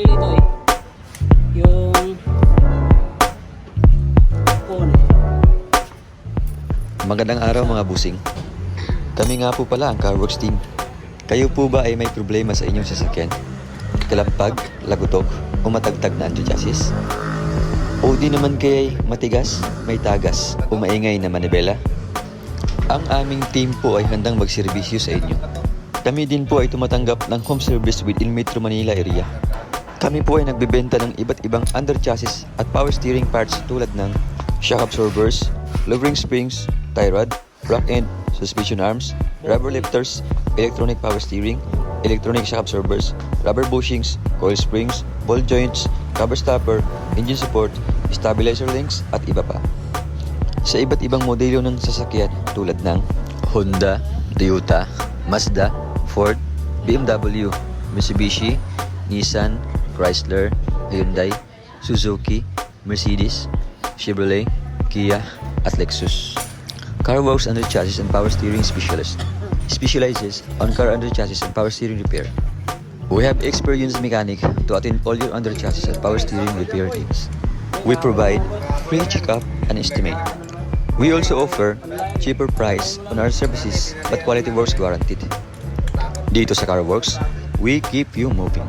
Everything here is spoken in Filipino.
Dito yung phone. Magandang araw mga busing. Kami nga po pala ang Worx team. Kayo po ba ay may problema sa inyong sasakyan? Kalampag, lagutok, o matagtag na Underchassis? O di naman kaya'y matigas, may tagas, o maingay na Manibela? Ang aming team po ay handang magserbisyo sa inyo. Kami din po ay tumatanggap ng home service within Metro Manila area. Kami po ay nagbebenta ng iba't ibang underchassis at power steering parts tulad ng shock absorbers, lowering springs, tie rod, rock end, suspension arms, rubber lifters, electronic power steering, electronic shock absorbers, rubber bushings, coil springs, ball joints, cover stopper, engine support, stabilizer links at iba pa. Sa iba't ibang modelo ng sasakyan tulad ng Honda, Toyota, Mazda, Ford, BMW, Mitsubishi, Nissan, Chrysler, Hyundai, Suzuki, Mercedes, Chevrolet, Kia, at Lexus. Worx Underchassis and Power Steering Specialist specializes on car underchassis and power steering repair. We have experienced mechanic to attend all your underchassis and power steering repair needs. We provide free checkup and estimate. We also offer cheaper price on our services but quality works guaranteed. Dito sa Worx, we keep you moving.